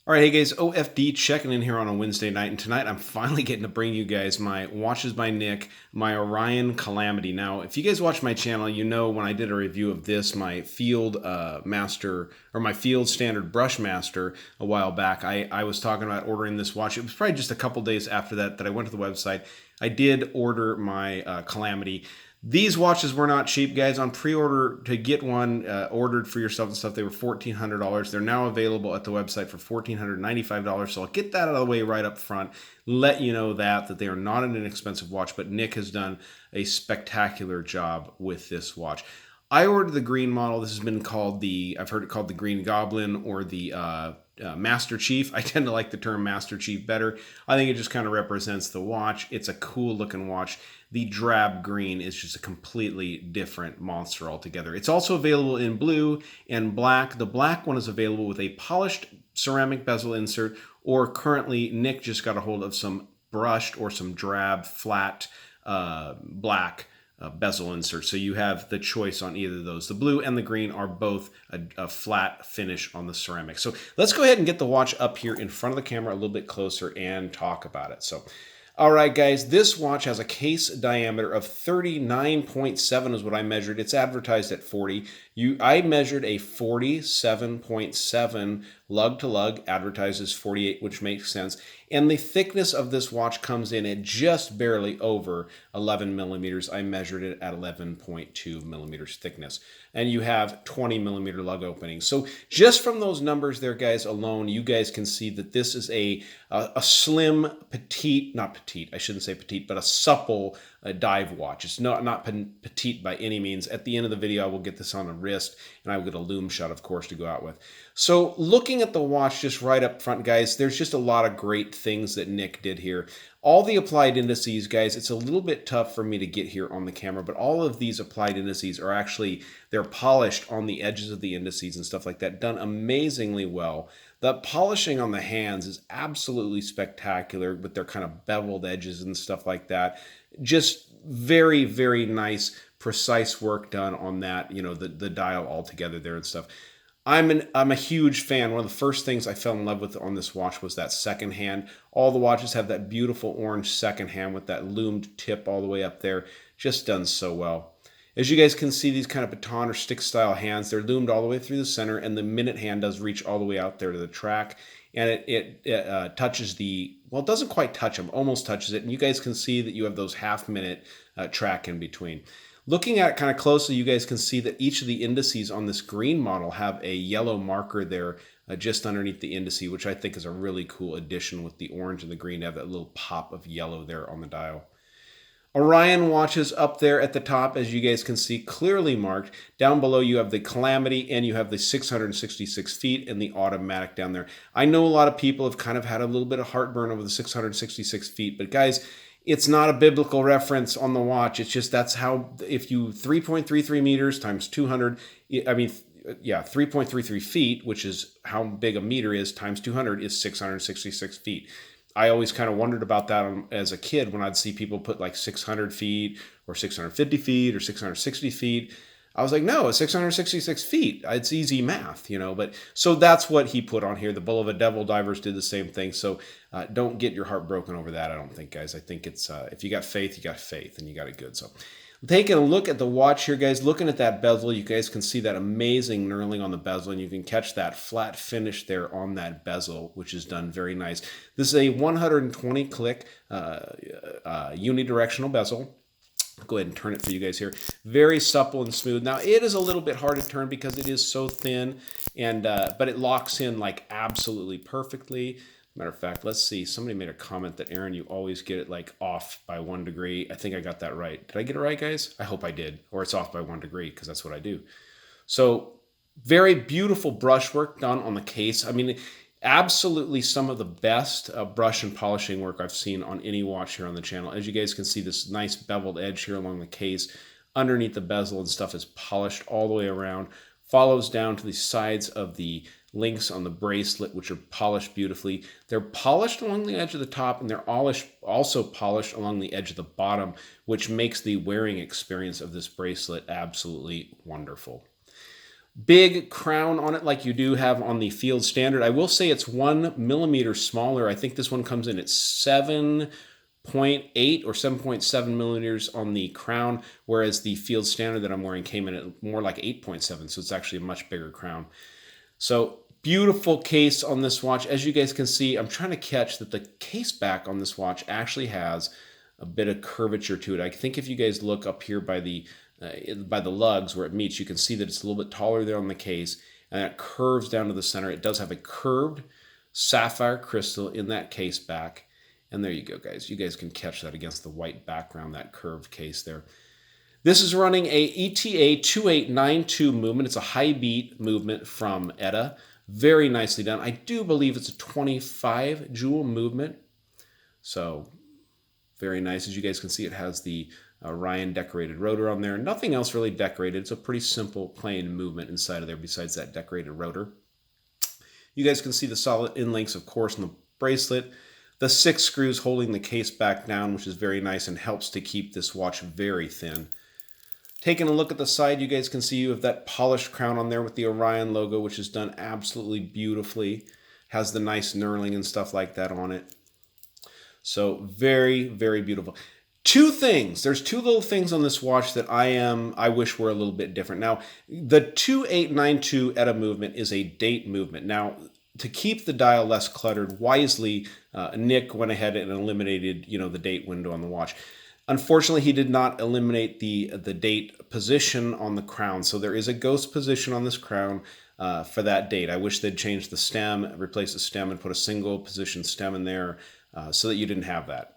All right, hey guys, OFD checking in here on a Wednesday night, and tonight I'm finally getting to bring you guys my Watches by Nick, my Orion Calamity. Now, if you guys watch my channel, you know when I did a review of this, my Field Master, or my Field Standard Brush Master a while back, I was talking about ordering this watch. It was probably just a couple days after that I went to the website. I did order my Calamity. These watches were not cheap, guys. On pre-order to get one ordered for yourself and stuff, they were $1,400. They're now available at the website for $1,495. So I'll get that out of the way right up front. Let you know that they are not an inexpensive watch, but Nick has done a spectacular job with this watch. I ordered the green model. This has been called I've heard it called the Green Goblin or the Master Chief. I tend to like the term Master Chief better. I think it just kind of represents the watch. It's a cool looking watch. The drab green is just a completely different monster altogether. It's also available in blue and black. The black one is available with a polished ceramic bezel insert, or currently Nick just got a hold of some brushed or some drab flat black bezel insert. So you have the choice on either of those. The blue and the green are both a flat finish on the ceramic. So let's go ahead and get the watch up here in front of the camera a little bit closer and talk about it. So, all right, guys, this watch has a case diameter of 39.7 is what I measured. It's advertised at 40. I measured a 47.7 lug to lug, advertises 48, which makes sense. And the thickness of this watch comes in at just barely over 11 millimeters. I measured it at 11.2 millimeters thickness. And you have 20 millimeter lug openings. So just from those numbers there, guys, alone, you guys can see that this is a slim, petite, not petite, I shouldn't say petite, but a supple dive watch. It's not petite by any means. At the end of the video, I will get this on a wrist, and I will get a loom shot, of course, to go out with. So looking at the watch just right up front, guys, there's just a lot of great things that Nick did here. All the applied indices, guys, it's a little bit tough for me to get here on the camera, but all of these applied indices are actually, they're polished on the edges of the indices and stuff like that, done amazingly well. The polishing on the hands is absolutely spectacular with their kind of beveled edges and stuff like that. Just very, very nice, precise work done on that, you know, the dial all together there and stuff. I'm a huge fan. One of the first things I fell in love with on this watch was that second hand. All the watches have that beautiful orange second hand with that loomed tip all the way up there. Just done so well. As you guys can see, these kind of baton or stick style hands, they're loomed all the way through the center, and the minute hand does reach all the way out there to the track. And it touches well, it doesn't quite touch them, almost touches it. And you guys can see that you have those half-minute track in between. Looking at it kind of closely, you guys can see that each of the indices on this green model have a yellow marker there just underneath the indice, which I think is a really cool addition with the orange and the green to have that little pop of yellow there on the dial. Orion watches up there at the top, as you guys can see, clearly marked. Down below you have the Calamity, and you have the 666 feet and the automatic down there. I know a lot of people have kind of had a little bit of heartburn over the 666 feet, but guys, it's not a biblical reference on the watch. It's just that's how, if you 3.33 meters times 200, I mean, yeah, 3.33 feet, which is how big a meter is, times 200 is 666 feet. I always kind of wondered about that as a kid when I'd see people put like 600 feet or 650 feet or 660 feet. I was like, no, it's 666 feet. It's easy math, you know. But so that's what he put on here. The Bull of a Devil divers did the same thing. So don't get your heart broken over that, I don't think, guys. I think it's if you got faith, and you got it good. So taking a look at the watch here, guys, looking at that bezel, you guys can see that amazing knurling on the bezel, and you can catch that flat finish there on that bezel, which is done very nice. This is a 120 click unidirectional bezel. I'll go ahead and turn it for you guys here. Very supple and smooth. Now, it is a little bit hard to turn because it is so thin, and but it locks in like absolutely perfectly. Matter of fact, let's see. Somebody made a comment that, Aaron, you always get it like off by 1 degree. I think I got that right. Did I get it right, guys? I hope I did. Or it's off by 1 degree because that's what I do. So very beautiful brushwork done on the case. I mean, absolutely some of the best brush and polishing work I've seen on any watch here on the channel. As you guys can see, this nice beveled edge here along the case. Underneath the bezel and stuff is polished all the way around. Follows down to the sides of the links on the bracelet, which are polished beautifully. They're polished along the edge of the top, and they're also polished along the edge of the bottom, which makes the wearing experience of this bracelet absolutely wonderful. Big crown on it like you do have on the field standard. I will say it's 1 millimeter smaller. I think this one comes in at 7.8 or 7.7 millimeters on the crown, whereas the field standard that I'm wearing came in at more like 8.7, so it's actually a much bigger crown. So beautiful case on this watch. As you guys can see, I'm trying to catch that the case back on this watch actually has a bit of curvature to it. I think if you guys look up here by the lugs where it meets, you can see that it's a little bit taller there on the case, and it curves down to the center. It does have a curved sapphire crystal in that case back. And there you go, guys. You guys can catch that against the white background, that curved case there. This is running a ETA 2892 movement. It's a high beat movement from ETA. Very nicely done. I do believe it's a 25 jewel movement. So very nice. As you guys can see, it has the Orion decorated rotor on there. Nothing else really decorated. It's a pretty simple plain movement inside of there besides that decorated rotor. You guys can see the solid inlinks, of course, in the bracelet. The 6 screws holding the case back down, which is very nice and helps to keep this watch very thin. Taking a look at the side, you guys can see you have that polished crown on there with the Orion logo, which is done absolutely beautifully. Has the nice knurling and stuff like that on it. So very, very beautiful. Two things. There's two little things on this watch that I wish were a little bit different. Now, the 2892 ETA movement is a date movement. Now, to keep the dial less cluttered, wisely, Nick went ahead and eliminated, the date window on the watch. Unfortunately, he did not eliminate the date position on the crown. So there is a ghost position on this crown for that date. I wish they'd change the stem, replace the stem, and put a single position stem in there so that you didn't have that.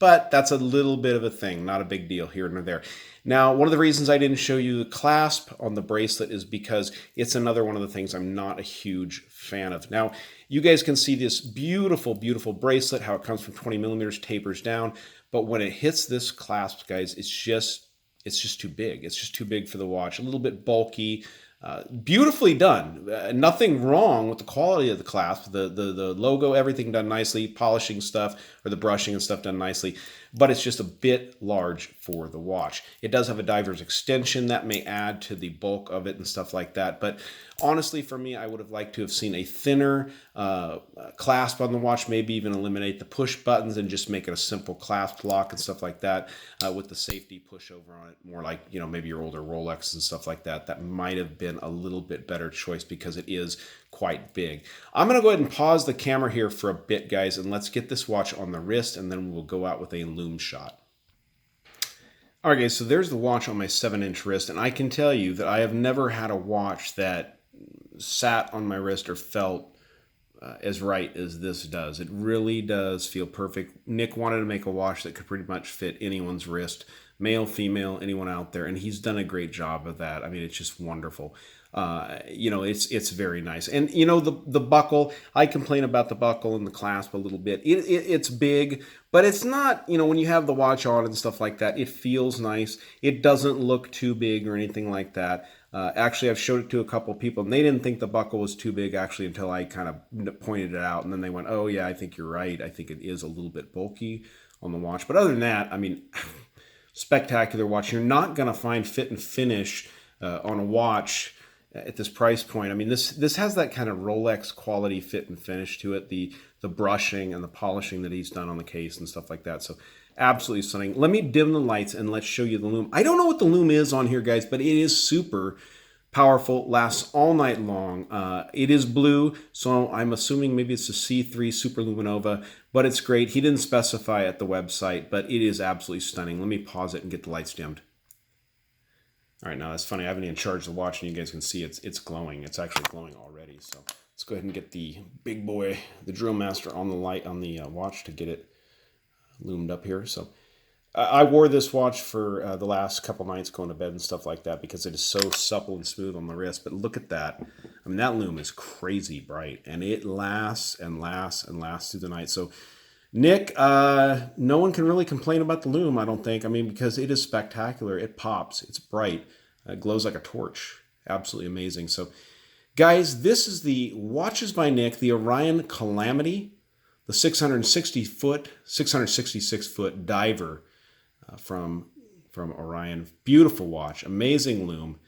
But that's a little bit of a thing, not a big deal here nor there. Now, one of the reasons I didn't show you the clasp on the bracelet is because it's another one of the things I'm not a huge fan of. Now, you guys can see this beautiful, beautiful bracelet, how it comes from 20 millimeters, tapers down. But when it hits this clasp, guys, it's just too big. It's just too big for the watch. A little bit bulky. Beautifully done. Nothing wrong with the quality of the clasp. The logo, everything done nicely. Polishing stuff, or the brushing and stuff done nicely. But it's just a bit large for the watch. It does have a diver's extension that may add to the bulk of it and stuff like that. But honestly, for me, I would have liked to have seen a thinner clasp on the watch, maybe even eliminate the push buttons and just make it a simple clasp lock and stuff like that with the safety pushover on it. More like, maybe your older Rolex and stuff like that. That might have been a little bit better choice because it is quite big. I'm going to go ahead and pause the camera here for a bit, guys, and let's get this watch on the wrist, and then we'll go out with a loom shot. All right, guys, so there's the watch on my 7-inch wrist, and I can tell you that I have never had a watch that sat on my wrist or felt as right as this does. It really does feel perfect. Nick wanted to make a watch that could pretty much fit anyone's wrist, male, female, anyone out there, and he's done a great job of that. I mean, it's just wonderful. It's very nice. And, the buckle, I complain about the buckle and the clasp a little bit. It's big, but it's not, when you have the watch on and stuff like that, it feels nice. It doesn't look too big or anything like that. Actually, I've showed it to a couple people, and they didn't think the buckle was too big, actually, until I kind of pointed it out. And then they went, oh, yeah, I think you're right. I think it is a little bit bulky on the watch. But other than that, I mean, spectacular watch. You're not going to find fit and finish on a watch at this price point. I mean, this has that kind of Rolex quality fit and finish to it, the brushing and the polishing that he's done on the case and stuff like that. So absolutely stunning. Let me dim the lights and let's show you the loom. I don't know what the loom is on here, guys, but it is super powerful, lasts all night long. It is blue, so I'm assuming maybe it's a C3 Super Luminova, but it's great. He didn't specify at the website, but it is absolutely stunning. Let me pause it and get the lights dimmed. All right, now that's funny. I haven't even charged the watch, and you guys can see it's glowing. It's actually glowing already. So let's go ahead and get the big boy, the Drill Master, on the light on the watch to get it loomed up here. So I wore this watch for the last couple nights going to bed and stuff like that because it is so supple and smooth on the wrist. But look at that. I mean, that loom is crazy bright, and it lasts and lasts and lasts through the night. So Nick, no one can really complain about the loom, I don't think. I mean, because it is spectacular. It pops. It's bright. It glows like a torch. Absolutely amazing. So, guys, this is the Watches by Nick, the Orion Calamity, the 666-foot diver from Orion. Beautiful watch. Amazing loom.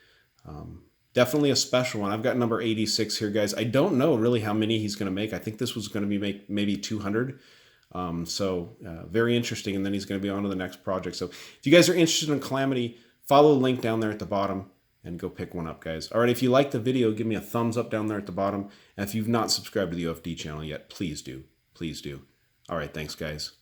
definitely a special one. I've got number 86 here, guys. I don't know really how many he's going to make. I think this was going to be maybe 200. Very interesting. And then he's going to be on to the next project. So if you guys are interested in Calamity, follow the link down there at the bottom and go pick one up, guys. All right, if you like the video, give me a thumbs up down there at the bottom. And if you've not subscribed to the OFD channel yet, please do. Please do. All right, thanks, guys.